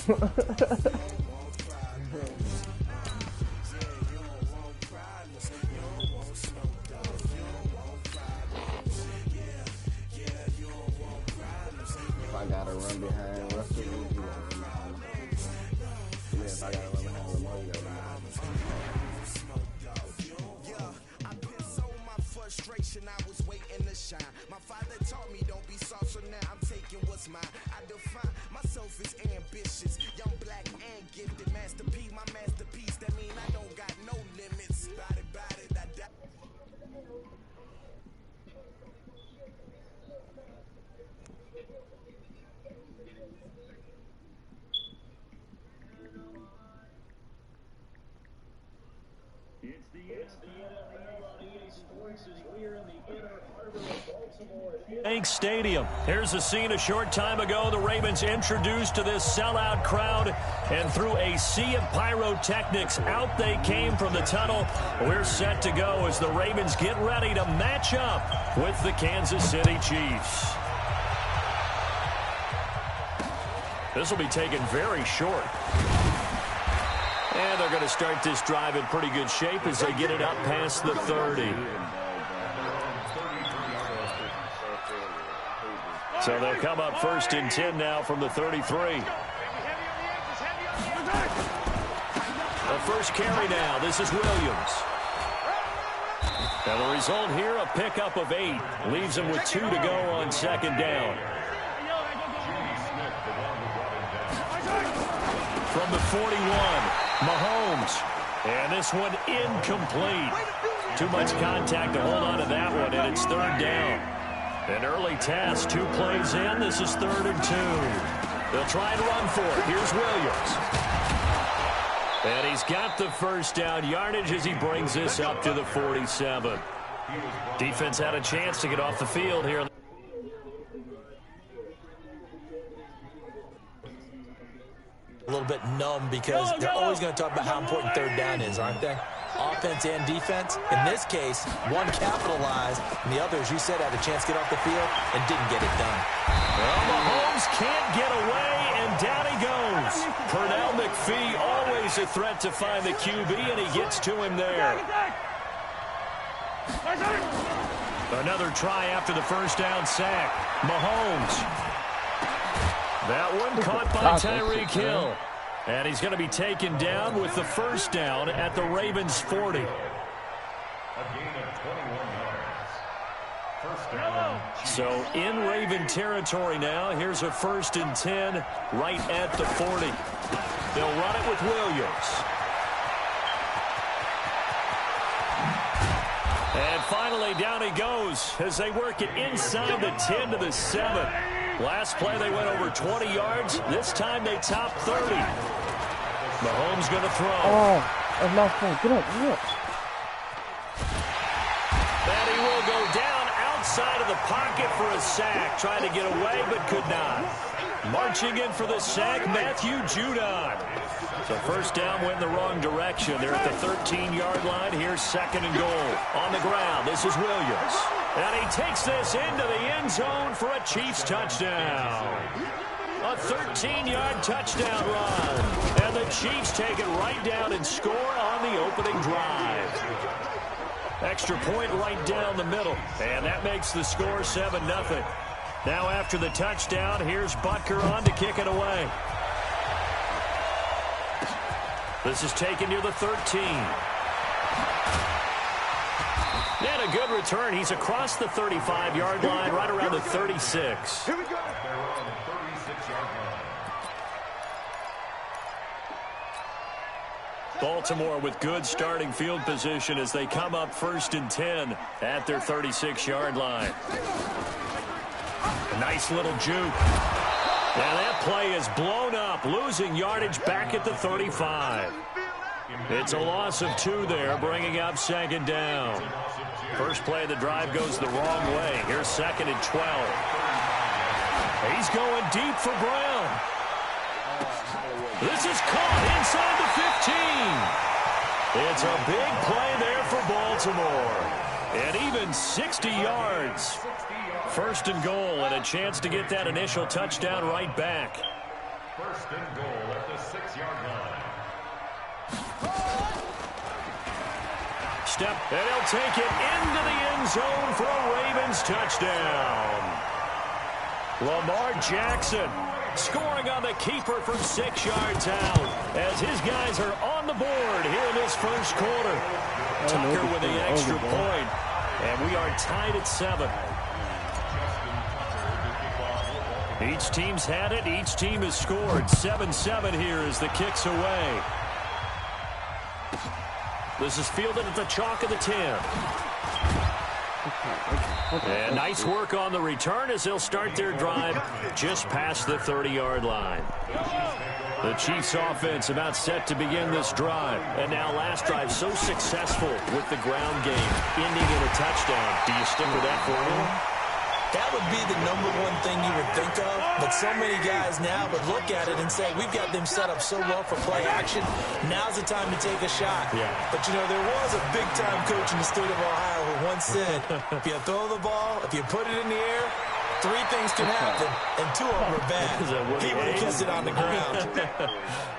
If I gotta run behind Russell, you gotta run behind Mahomes. Yeah, if I gotta run behind Lamar, you gotta run behind frustration, I was waiting to shine. My father taught me don't be soft, so now I'm taking what's mine. I define myself as ambitious, young, black, and gifted. Master P, my masterpiece. That mean I don't got no limits. Bout it, I die. Bank Stadium. Here's a scene a short time ago. The Ravens introduced to this sellout crowd, and through a sea of pyrotechnics, out they came from the tunnel. We're set to go as the Ravens get ready to match up with the Kansas City Chiefs. This will be taken very short. And they're going to start this drive in pretty good shape as they get it up past the 30. So they'll come up 1st and 10 now from the 33. The first carry now. This is Williams. And the result here, a pickup of 8. Leaves him with 2 to go on 2nd down. From the 41, Mahomes. And this one incomplete. Too much contact to hold on to that one, and it's 3rd down. An early task, 2 plays in. This is 3rd and 2. They'll try and run for it. Here's Williams. And he's got the first down yardage as he brings this up to the 47. Defense had a chance to get off the field here. A little bit numb because they're always going to talk about how important 3rd down is, aren't they? Offense and defense. In this case, one capitalized, and the other, as you said, had a chance to get off the field and didn't get it done. Well, Mahomes can't get away, and down he goes. Pernell McPhee, always a threat to find the QB, and he gets to him there. Another try after the first down sack. Mahomes. That one caught by Tyreek Hill. And he's going to be taken down with the first down at the Ravens 40. So in Raven territory now. Here's a 1st and 10 right at the 40. They'll run it with Williams. And finally down he goes as they work it inside the 10 to the 7. Last play they went over 20 yards. This time they top 30. Mahomes going to throw. Oh, that's my phone. Get up, get up. And he will go down outside of the pocket for a sack. Trying to get away, but could not. Marching in for the sack, Matthew Judon. So first down went in the wrong direction. They're at the 13-yard line. Here's 2nd and goal. On the ground, this is Williams. And he takes this into the end zone for a Chiefs touchdown. A 13-yard touchdown run. And the Chiefs take it right down and score on the opening drive. Extra point right down the middle. And that makes the score 7-0. Now after the touchdown, here's Butker on to kick it away. This is taken near the 13. And a good return. He's across the 35-yard line, right around the 36. Here we go. Baltimore with good starting field position as they come up 1st and 10 at their 36-yard line. A nice little juke. And that play is blown up, losing yardage back at the 35. It's a loss of 2 there, bringing up 2nd down. First play of the drive goes the wrong way. Here's 2nd and 12. He's going deep for Brown. This is caught inside the 15. It's a big play there for Baltimore. And even 60 yards. 1st and goal, and a chance to get that initial touchdown right back. First and goal at the 6-yard line. Step, and he'll take it into the end zone for a Ravens touchdown. Lamar Jackson scoring on the keeper from 6 yards out as his guys are on the board here in this first quarter. Tucker with the extra point, and we are tied at 7. Each team's had it. Each team has scored. 7-7 here as the kick's away. This is fielded at the chalk of the 10. And nice work on the return as they'll start their drive just past the 30-yard line. The Chiefs offense about set to begin this drive. And now last drive so successful with the ground game, ending in a touchdown. Do you stick with that formula? That would be the #1 thing you would think of, but so many guys now would look at it and say, we've got them set up so well for play action, now's the time to take a shot. Yeah. But, you know, there was a big-time coach in the state of Ohio who once said, if you throw the ball, if you put it in the air, 3 things can happen, and 2 of them are bad. He would have kissed it on the ground.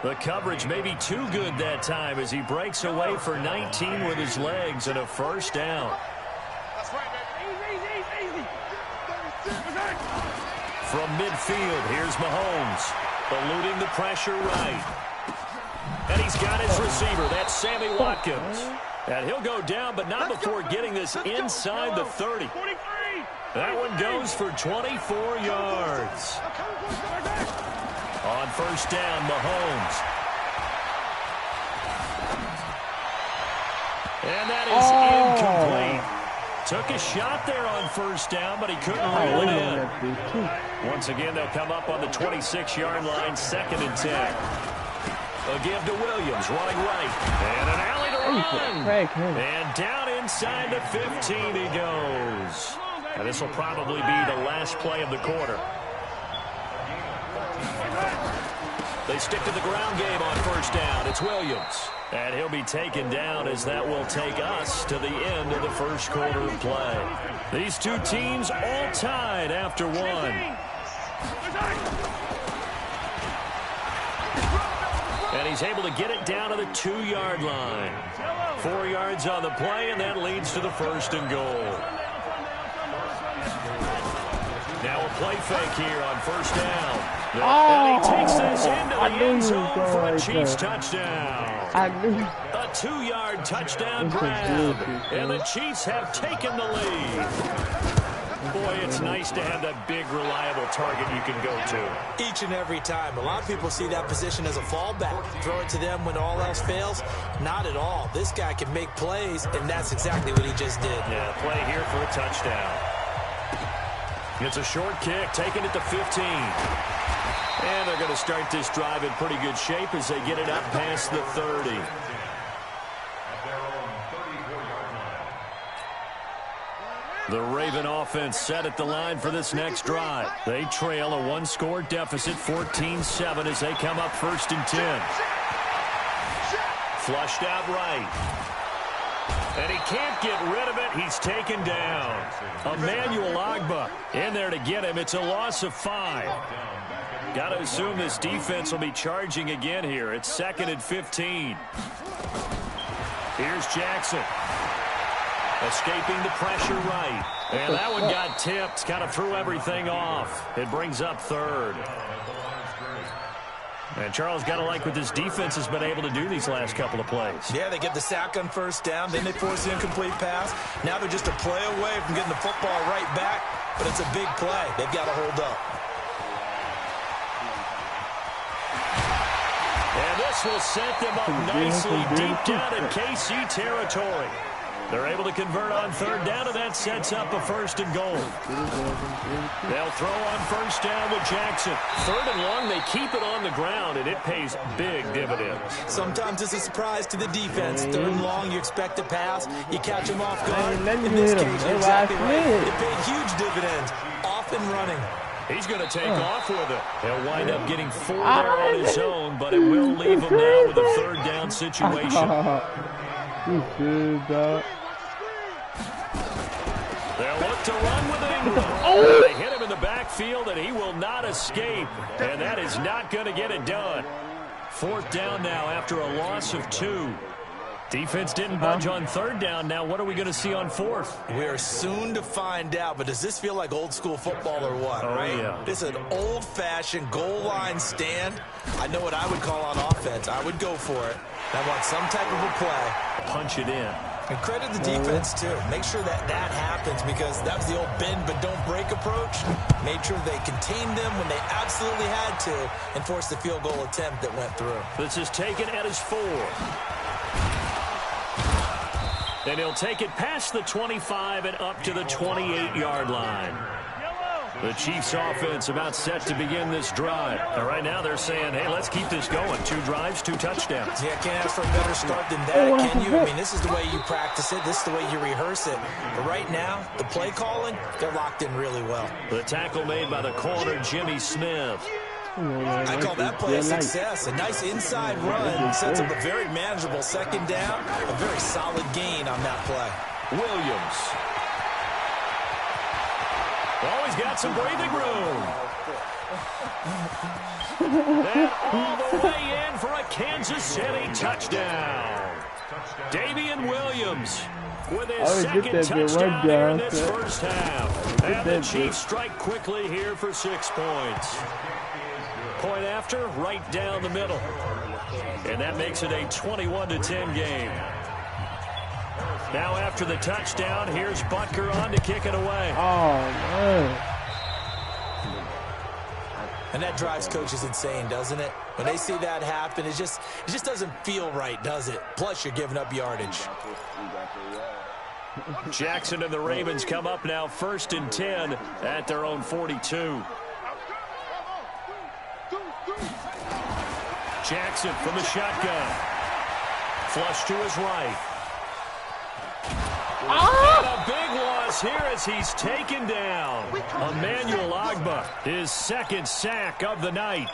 The coverage may be too good that time as he breaks away for 19 with his legs and a first down. From midfield, here's Mahomes, eluding the pressure right. And he's got his receiver. That's Sammy Watkins. And he'll go down, but not before getting this inside the 30. That one goes for 24 yards. On first down, Mahomes. And that is incomplete. Took a shot there on first down, but he couldn't reel it in. Once again, they'll come up on the 26-yard line, 2nd and 10. A give to Williams, running right. And an alley to run. And down inside the 15 he goes. And this will probably be the last play of the quarter. They stick to the ground game on first down. It's Williams. And he'll be taken down as that will take us to the end of the first quarter of play. These two teams all tied after 1. And he's able to get it down to the 2-yard line. 4 yards on the play, and that leads to the first and goal. Now a play fake here on first down. And he takes this into the end zone for a Chiefs touchdown. A 2-yard touchdown grab. And the Chiefs have taken the lead. Boy, it's nice to have that big, reliable target you can go to. Each and every time. A lot of people see that position as a fallback. Throw it to them when all else fails. Not at all. This guy can make plays, and that's exactly what he just did. Yeah, play here for a touchdown. It's a short kick, taken at the 15. And they're going to start this drive in pretty good shape as they get it up past the 30. The Raven offense set at the line for this next drive. They trail a 1-score deficit, 14-7, as they come up 1st and 10. Flushed out right. And he can't get rid of it. He's taken down. Emmanuel Ogbah in there to get him. It's a loss of 5. Got to assume this defense will be charging again here. It's 2nd and 15. Here's Jackson. Escaping the pressure right. And that one got tipped. Kind of threw everything off. It brings up 3rd. And Charles, got to like what this defense has been able to do these last couple of plays. Yeah, they get the sack on first down. Then they force the incomplete pass. Now they're just a play away from getting the football right back. But it's a big play. They've got to hold up. And this will set them up nicely deep down in KC territory. They're able to convert on 3rd down, and that sets up a 1st and goal. They'll throw on first down with Jackson. 3rd and long, they keep it on the ground, and it pays big dividends. Sometimes it's a surprise to the defense. 3rd and long, you expect to pass. You catch them off guard. In this case, you're exactly right. It paid huge dividends. Off and running. He's going to take off with it. He'll wind up getting 4 there on his own, but it will leave him now with a 3rd down situation. They'll look to run with Ingram. They hit him in the backfield, and he will not escape. And that is not going to get it done. 4th down now after a loss of 2. Defense didn't budge on 3rd down. Now what are we going to see on 4th? We are soon to find out, but does this feel like old school football or what, right? Yeah. This is an old-fashioned goal line stand. I know what I would call on offense. I would go for it. I want some type of a play. Punch it in. And credit the defense, too. Make sure that happens, because that was the old bend but don't break approach. Made sure they contained them when they absolutely had to and forced the field goal attempt that went through. This is taken at his 4. And he'll take it past the 25 and up to the 28-yard line. The Chiefs offense about set to begin this drive. And right now they're saying, hey, let's keep this going. 2 drives, 2 touchdowns. Yeah, can't ask for a better start than that, can you? I mean, this is the way you practice it. This is the way you rehearse it. But right now, the play calling, they're locked in really well. The tackle made by the corner, Jimmy Smith. I call that play a success. A nice inside run sets up a very manageable 2nd down. A very solid gain on that play. Williams. Oh, he's got some breathing room. And all the way in for a Kansas City touchdown. Damian Williams with his 2nd touchdown here in this first half. And the Chiefs strike quickly here for 6 points. Point after, right down the middle. And that makes it a 21-10 game. Now after the touchdown, here's Butker on to kick it away. Oh, man. And that drives coaches insane, doesn't it? When they see that happen, it just doesn't feel right, does it? Plus, you're giving up yardage. Jackson and the Ravens come up now 1st and 10 at their own 42. Jackson from the shotgun. Flush to his right. And a big loss here as he's taken down. Emmanuel Ogbah, his 2nd sack of the night.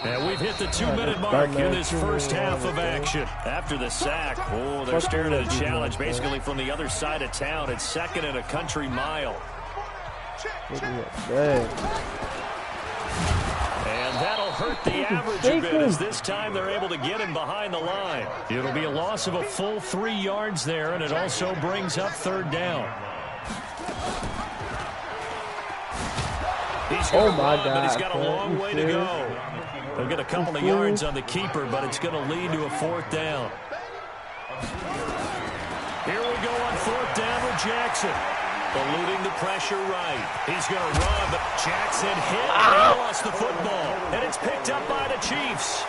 And we've hit the 2-minute mark in this first half of action. After the sack, oh, they're staring at a challenge basically from the other side of town. It's 2nd and a country mile. And that'll hurt the average a bit as this time they're able to get him behind the line. It'll be a loss of a full 3 yards there, and it also brings up 3rd down. He's going to run, but he's got a long way to go. He'll get a couple of yards on the keeper, but it's going to lead to a 4th down. Here we go on 4th down with Jackson. Eluding the pressure right. He's going to run, but Jackson hit and he lost the football. And it's picked up by the Chiefs.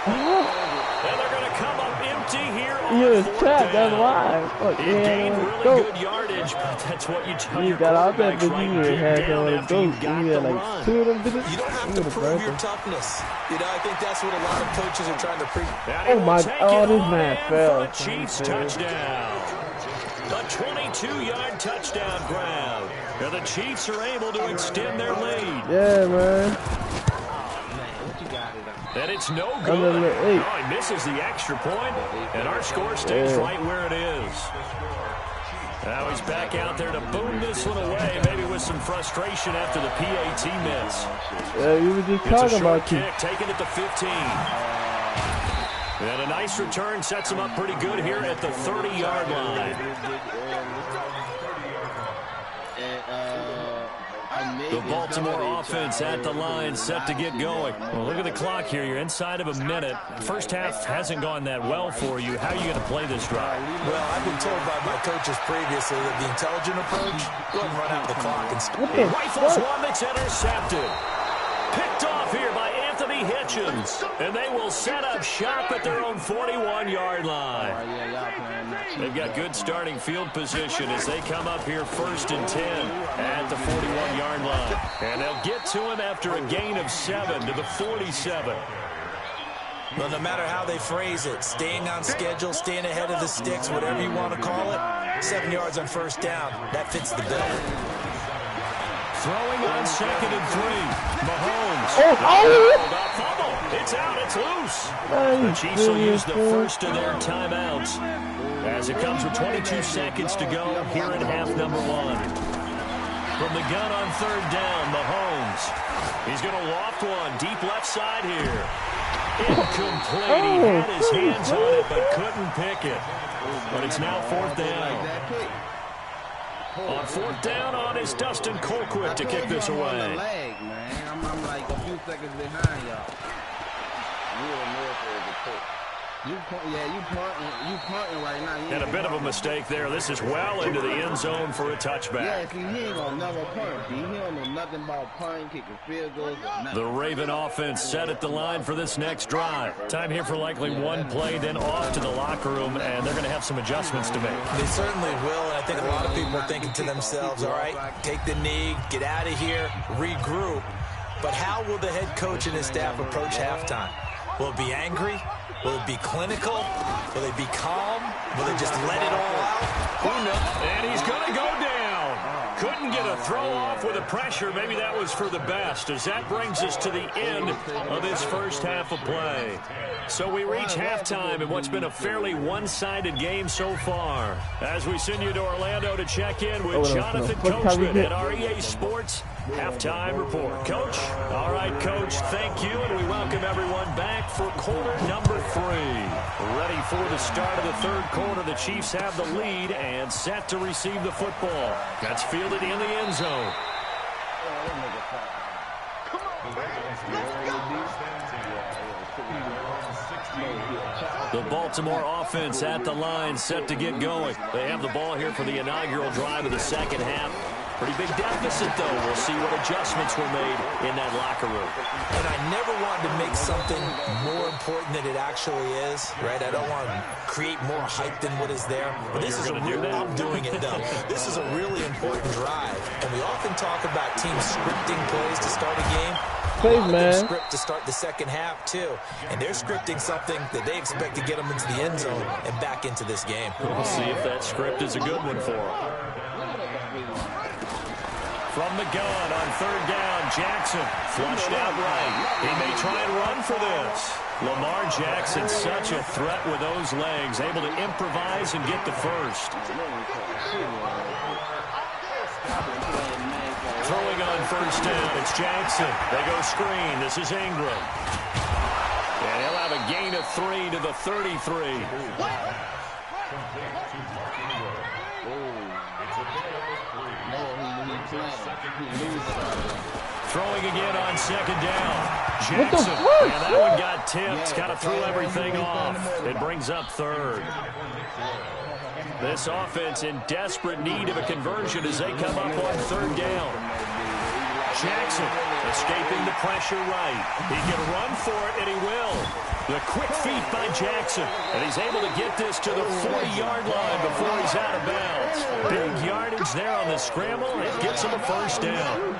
And they're going to come up empty here on 4th down. That's why. It gained really good yardage, but that's what you tell your quarterbacks right. Get down after you got the run. You don't have to prove your toughness. You know, I think that's what a lot of coaches are trying to preach. Oh, my God, this man fell. Chiefs touchdown. A 22-yard touchdown grab. And the Chiefs are able to extend their lead. Yeah, man. And it's no good. Oh, he misses the extra point, and our score stays right where it is. Now he's back out there to boom this one away, maybe with some frustration after the PAT miss. Yeah, you were just talking about kick, taking it to 15. And a nice return sets him up pretty good here at the 30-yard line. The Baltimore offense at the line set to get going. Well, look at the clock here. You're inside of a minute. First half hasn't gone that well for you. How are you going to play this drive? Well, I've been told by my coaches previously that the intelligent approach, go ahead and run out the clock. He rifles one that's intercepted. Picked off here by Anthony Hitchens. And they will set up shop at their own 41-yard line. They've got good starting field position as they come up here 1st and 10 at the 41-yard line. And they'll get to him after a gain of 7 to the 47. Well, no matter how they phrase it, staying on schedule, staying ahead of the sticks, whatever you want to call it, 7 yards on 1st down, that fits the bill. Throwing on 2nd and 3. Mahomes. Fumble. It's out. It's loose. The Chiefs will use the first of their timeouts as it comes with 22 seconds to go here in half number 1. From the gun on third down, Mahomes. He's going to loft one deep left side here. Incomplete. He had his hands on it but couldn't pick it. But it's now fourth down. On fourth down on is Dustin Colquitt to kick this away. I'm like a few seconds behind y'all. You punting right now. And a bit of a mistake there. This is well into the end zone for a touchback. Yeah, see, he ain't gonna never punt. He don't know nothing about punting, kicking field goals, or nothing. The Raven offense set at the line for this next drive. Time here for likely one play, then off to the locker room, and they're going to have some adjustments to make. They certainly will, and I think a lot of people are thinking to themselves, all right, take the knee, get out of here, regroup. But how will the head coach and his staff approach halftime? Will it be angry? Will it be clinical? Will they be calm? Will they just let it all out? Who knows? And he's going to go down. Couldn't get a throw off with the pressure. Maybe that was for the best, as that brings us to the end of this first half of play. So we reach halftime in what's been a fairly one-sided game so far. As we send you to Orlando to check in with Jonathan Coachman at our EA Sports Halftime Report. Coach? All right, Coach, thank you, and we welcome everyone back for quarter number 3. Ready for the start of the third quarter. The Chiefs have the lead and set to receive the football. That's fielded in the end zone. The Baltimore offense at the line, set to get going. They have the ball here for the inaugural drive of the second half. Pretty big deficit, though. We'll see what adjustments were made in that locker room. And I never wanted to make something more important than it actually is, right? I don't want to create more hype than what is there. But this is I'm doing it, though. This is a really important drive. And we often talk about teams scripting plays to start a game. Script to start the second half, too. And they're scripting something that they expect to get them into the end zone and back into this game. We'll see if that script is a good one for them. From the gun on third down, Jackson flushed out right. He may try and run for this. Lamar Jackson, such a threat with those legs, able to improvise and get the first. Throwing on first down, it's Jackson. They go screen. This is Ingram. And he'll have a gain of 3 to the 33. Throwing again on second down. Jackson. And that one got tipped. Kind of threw everything off. It brings up third. This offense in desperate need of a conversion as they come up on third down. Jackson escaping the pressure right. He can run for it, and he will. The quick feet by Jackson, and he's able to get this to the 40-yard line before he's out of bounds. Big yardage there on the scramble, and gets him a first down.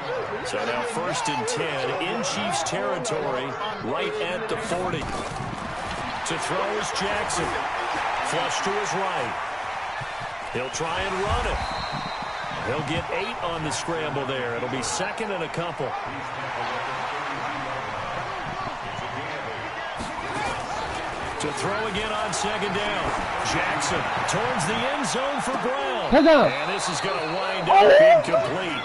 So now first and 10 in Chiefs territory, right at the 40. To throw is Jackson. Flush to his right. He'll try and run it. He'll get 8 on the scramble there. It'll be second and a couple. To throw again on second down. Jackson towards the end zone for Brown. And this is going to wind up incomplete.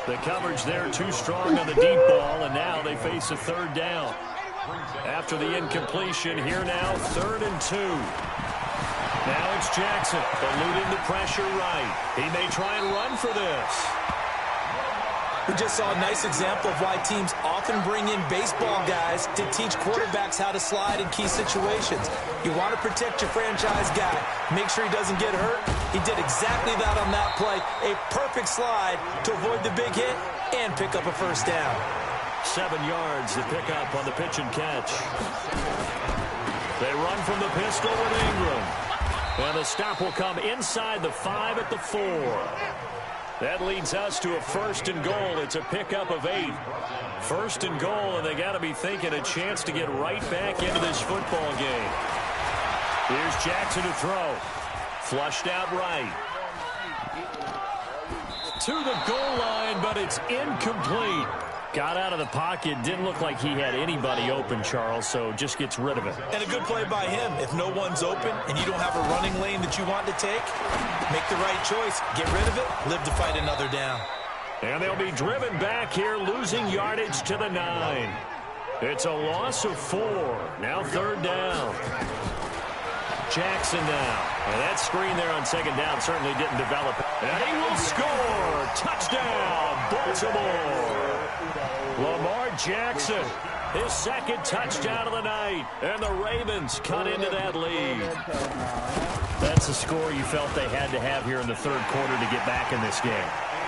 The coverage there too strong on the deep ball, and now they face a third down. After the incompletion, here now, 3rd and 2. Now it's Jackson, eluding the pressure right. He may try and run for this. We just saw a nice example of why teams often bring in baseball guys to teach quarterbacks how to slide in key situations. You want to protect your franchise guy. Make sure he doesn't get hurt. He did exactly that on that play. A perfect slide to avoid the big hit and pick up a first down. 7 yards to pick up on the pitch and catch. They run from the pistol with Ingram. And the stop will come inside the 5 at the 4. That leads us to a 1st and goal. It's a pickup of 8. 1st and goal, and they got to be thinking a chance to get right back into this football game. Here's Jackson to throw. Flushed out right. To the goal line, but it's incomplete. Got out of the pocket. Didn't look like he had anybody open, Charles, so just gets rid of it. And a good play by him. If no one's open and you don't have a running lane that you want to take, make the right choice. Get rid of it. Live to fight another down. And they'll be driven back here, losing yardage to the 9. It's a loss of 4. Now 3rd down. Jackson now. And that screen there on 2nd down certainly didn't develop. And he will score. Touchdown, Baltimore. Lamar Jackson, his 2nd touchdown of the night. And the Ravens cut into that lead. That's a score you felt they had to have here in the 3rd quarter to get back in this game.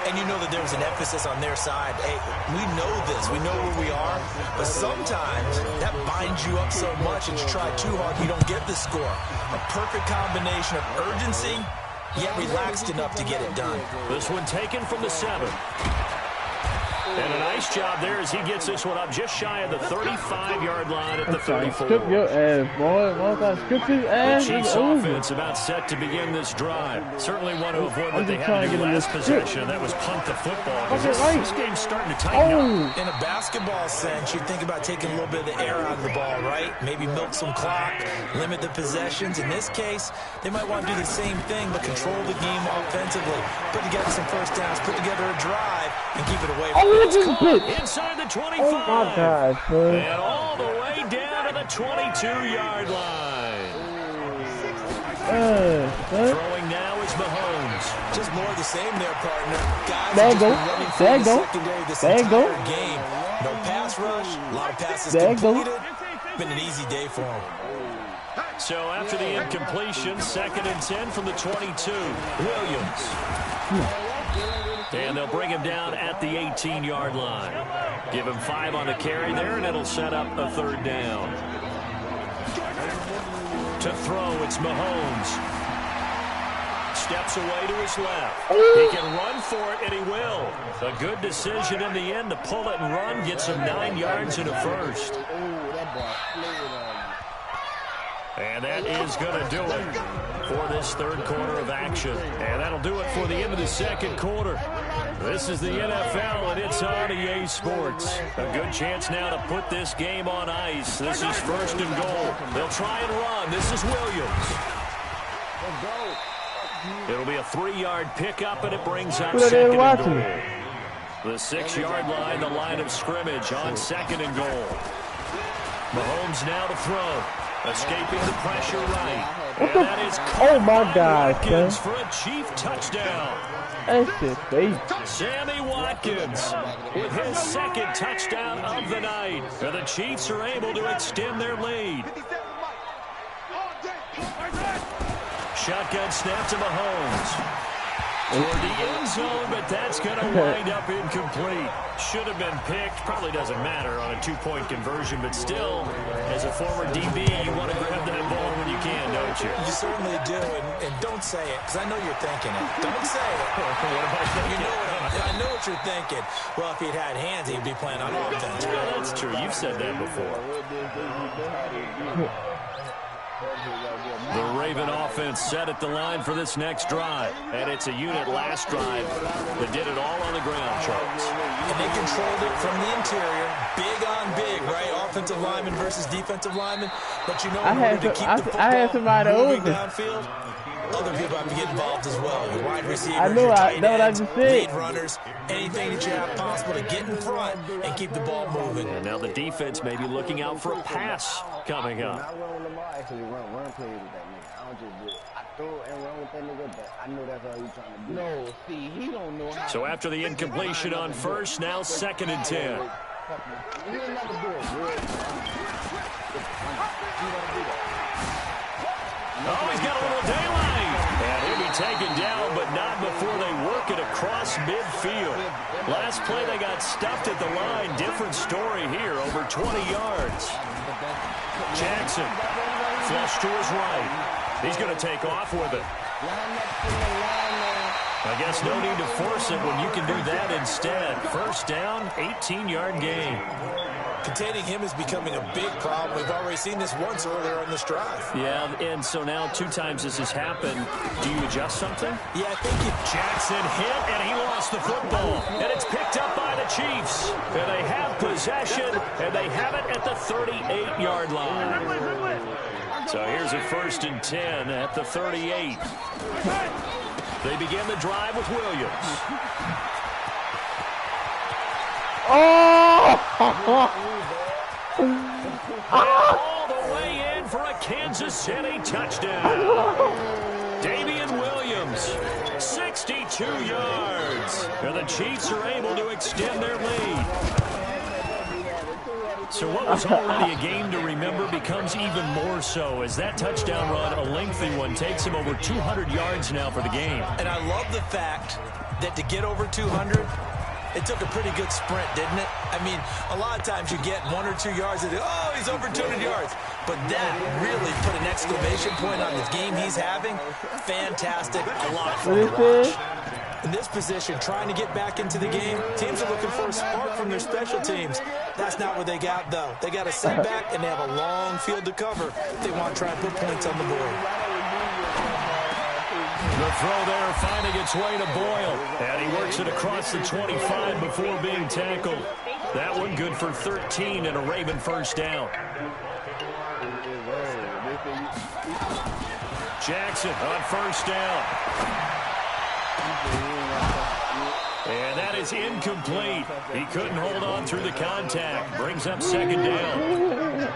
And you know that there was an emphasis on their side. Hey, we know this. We know where we are. But sometimes that binds you up so much and you try too hard, you don't get the score. A perfect combination of urgency, yet relaxed enough to get it done. This one taken from the 7. And a nice job there as he gets this one up just shy of the 35-yard line at the 34. Skip your ass, boy. Motherfucker, skip his ass. The Chiefs offense about set to begin this drive. Certainly want to avoid what they had to do last possession. That was punt the football. This game's starting to tighten up. In a basketball sense, you think about taking a little bit of the air out of the ball, right? Maybe milk some clock, limit the possessions. In this case, they might want to do the same thing, but control the game offensively. Put together some first downs, put together a drive, and keep it away from Inside the 25. Oh, my God, man. And all the way down to the 22-yard line. Throwing now is Mahomes. Just more of the same there, partner. Guys there have you just go. been running There you through the go. secondary this There you go. entire game. No pass rush, a lot of passes There you go. completed. Been an easy day for them. So after the incompletion, 2nd and 10 from the 22. Williams. And they'll bring him down at the 18-yard line. Give him 5 on the carry there, and it'll set up a 3rd down. To throw, it's Mahomes. Steps away to his left. He can run for it, and he will. A good decision in the end to pull it and run, get some 9 yards in a first. And that is going to do it for this 3rd quarter of action. And that'll do it for the end of the 2nd quarter. This is the NFL, and it's on EA Sports. A good chance now to put this game on ice. This is 1st and goal. They'll try and run. This is Williams. It'll be a 3-yard pickup, and it brings up 2nd and goal. The 6-yard line, the line of scrimmage on 2nd and goal. Mahomes now to throw. Escaping the pressure right. What and the? That is Oh, my God, Watkins for a Chief touchdown. That's it, baby. Sammy Watkins with his 2nd touchdown of the night. And the Chiefs are able to extend their lead. Shotgun snap to Mahomes. Toward the end zone, but that's going to wind up incomplete. Should have been picked. Probably doesn't matter on a 2-point conversion, but still, as a former DB, you want to grab that ball when you can, don't you? You certainly do, and don't say it, because I know you're thinking it. Don't say it. What am I thinking? I know what you're thinking. Well, if he'd had hands, he'd be playing on offense. Yeah, that's true. You've said that before. The Raven offense set at the line for this next drive. And it's a unit last drive that did it all on the ground, Charles. And they controlled it from the interior. Big on big, right? Offensive lineman versus defensive lineman. But you know, in order to keep the football moving downfield, other people have to get involved as well. Your wide receivers, your tight ends, lead runners, anything that you have possible to get in front and keep the ball moving. And now the defense may be looking out for a pass coming up. I run with Lamar, actually run plays with that nigga. I don't just do it. I throw and run with that nigga, but I know that's all he's trying to do. No, see, he don't know how. So after the incompletion on first, now 2nd and 10. He'll never do it good. Oh, he's got a little daylight. And he'll be taken down, but not before they work it across midfield. Last play, they got stuffed at the line. Different story here, over 20 yards. Jackson, flush to his right. He's going to take off with it. I guess no need to force it when you can do that instead. First down, 18-yard gain. Containing him is becoming a big problem. We've already seen this once earlier on this drive. Yeah, and so now 2 times this has happened. Do you adjust something? Yeah, I think Jackson hit, and he lost the football. And it's picked up by the Chiefs. And they have possession, and they have it at the 38-yard line. So here's a 1st and 10 at the 38. They begin the drive with Williams. All the way in for a Kansas City touchdown. Damian Williams, 62 yards. And the Chiefs are able to extend their lead. So what was already a game to remember becomes even more so as that touchdown run, a lengthy one, takes him over 200 yards now for the game. And I love the fact that to get over 200, it took a pretty good sprint, didn't it? I mean, a lot of times you get 1 or 2 yards and oh, he's over 200 yards. But that really put an exclamation point on the game he's having. Fantastic. A lot of fun to watch. In this position, trying to get back into the game, teams are looking for a spark from their special teams. That's not what they got, though. They got a setback, and they have a long field to cover if they want to try and put points on the board. The throw there finding its way to Boyle. And he works it across the 25 before being tackled. That one good for 13 and a Raven first down. Jackson on first down. And that is incomplete. He couldn't hold on through the contact. Brings up second down.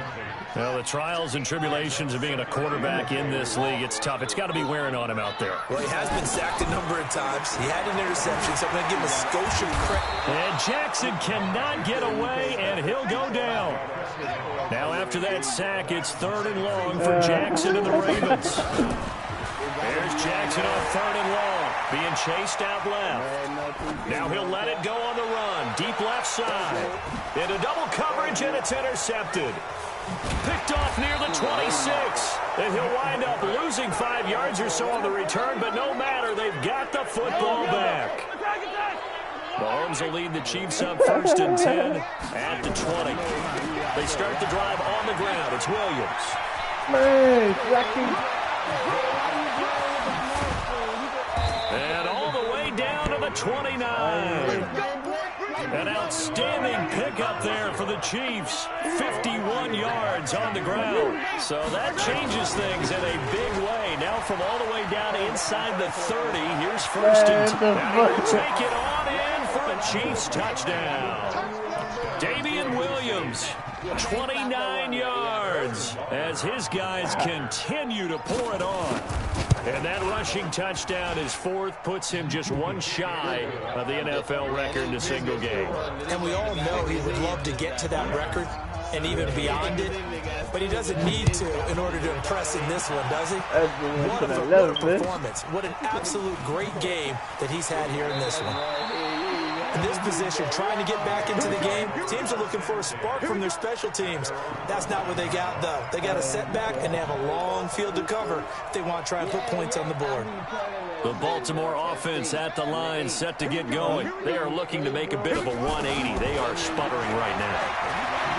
Well, the trials and tribulations of being a quarterback in this league, it's tough. It's got to be wearing on him out there. Well, he has been sacked a number of times. He had an interception, so I'm going to give him a Scotia credit. And Jackson cannot get away, and he'll go down. Now, after that sack, it's 3rd and long for Jackson and the Ravens. There's Jackson on 3rd and long, being chased out left. Now he'll let it go on the run, deep left side. Into double coverage, and it's intercepted. Picked off near the 26. And he'll wind up losing 5 yards or so on the return, but no matter, they've got the football back. Mahomes will lead the Chiefs up 1st and 10 at the 20. They start the drive on the ground. It's Williams. And all the way down to the 29. An outstanding pickup there for the Chiefs. 51 yards on the ground. So that changes things in a big way. Now from all the way down inside the 30, here's 1st and 10. And he'll take it on in for a Chiefs touchdown. Damian Williams, 29 yards as his guys continue to pour it on. And that rushing touchdown, his 4th, puts him just one shy of the NFL record in a single game. And we all know he would love to get to that record and even beyond it, but he doesn't need to in order to impress in this one, does he? What a performance. What an absolute great game that he's had here in this one. In this position, trying to get back into the game, teams are looking for a spark from their special teams. That's not what they got, though. They got a setback, and they have a long field to cover if they want to try and put points on the board. The Baltimore offense at the line, set to get going. They are looking to make a bit of a 180. They are sputtering right now.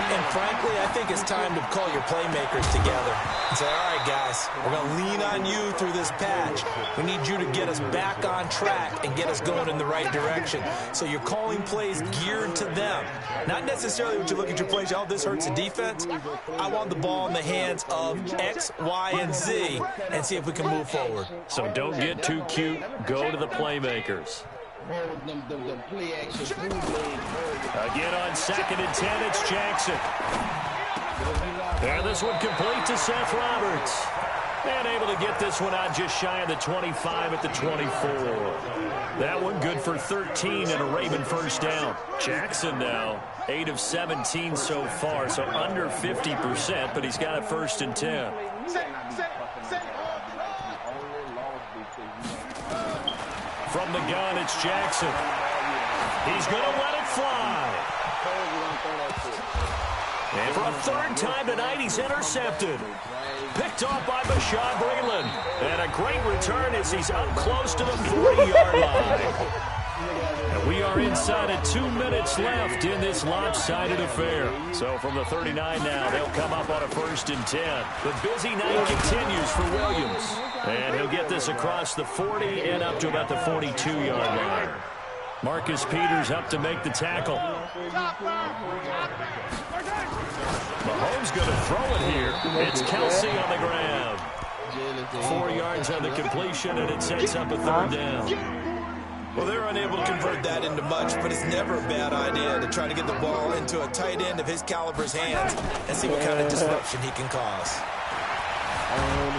And frankly, I think it's time to call your playmakers together and say, all right, guys, we're going to lean on you through this patch. We need you to get us back on track and get us going in the right direction. So you're calling plays geared to them. Not necessarily when you look at your plays, oh, this hurts the defense. I want the ball in the hands of X, Y, and Z and see if we can move forward. So don't get too cute. Go to the playmakers. Again on 2nd and 10, it's Jackson. And this one complete to Seth Roberts. And able to get this one out just shy of the 25 at the 24. That one good for 13 and a Raven first down. Jackson now, 8 of 17 so far, so under 50%, but he's got it 1st and 10. From the gun, it's Jackson. He's going to let it fly. And for a 3rd time tonight, he's intercepted. Picked off by Bashaud Breeland. And a great return as he's up close to the 40-yard line. And we are inside of 2 minutes left in this lopsided affair. So from the 39 now, they'll come up on a 1st and 10. The busy night continues for Williams. And he'll get this across the 40 and up to about the 42-yard line. Marcus Peters up to make the tackle. Mahomes going to throw it here. It's Kelsey on the ground. 4 yards on the completion, and it sets up a 3rd down. Well, they're unable to convert that into much, but it's never a bad idea to try to get the ball into a tight end of his caliber's hands and see what kind of disruption he can cause. And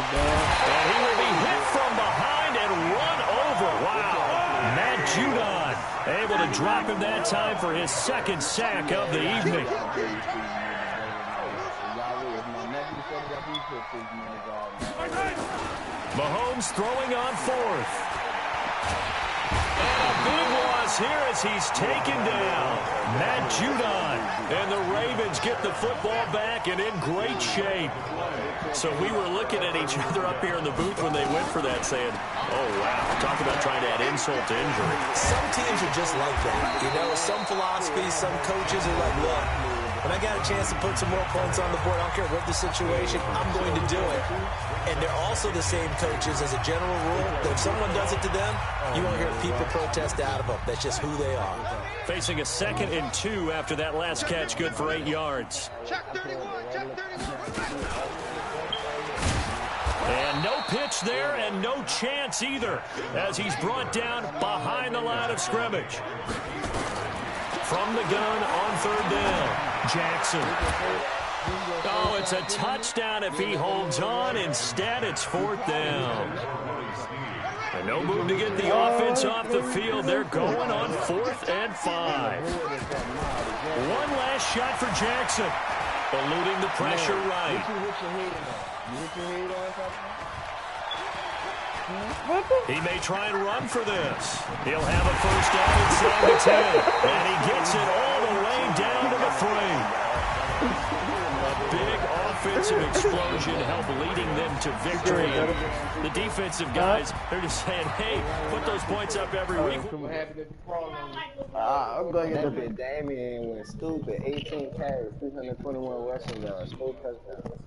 he will be hit from behind and run over. Wow. Matt Judon able to drop him that time for his second sack of the evening. Mahomes throwing on fourth. And a big loss here as he's taken down. Matt Judon. And the Ravens get the football back and in great shape. So we were looking at each other up here in the booth when they went for that saying, oh, wow, talk about trying to add insult to injury. Some teams are just like that. You know, some philosophies, some coaches are like, look, when I got a chance to put some more points on the board, I don't care what the situation, I'm going to do it. And they're also the same coaches as a general rule that if someone does it to them, you won't hear people protest out of them. That's just who they are. Facing a 2nd and 2 after that last catch, good for 8 yards. Check 31, check 31. And no pitch there and no chance either as he's brought down behind the line of scrimmage. From the gun on 3rd down, Jackson. Oh, it's a touchdown if he holds on. Instead, it's 4th down. And no move to get the offense off the field. They're going on 4th and 5. One last shot for Jackson. Eluding the pressure right. He may try and run for this. He'll have a first down inside the 10. And he gets it all the way down to the 3. A big offensive explosion helped leading them to victory. And the defensive guys, they're just saying, hey, put those points up every week. I'm going to get Damian went stupid. 18 carries, 321 rushing yards, 4 touchdowns.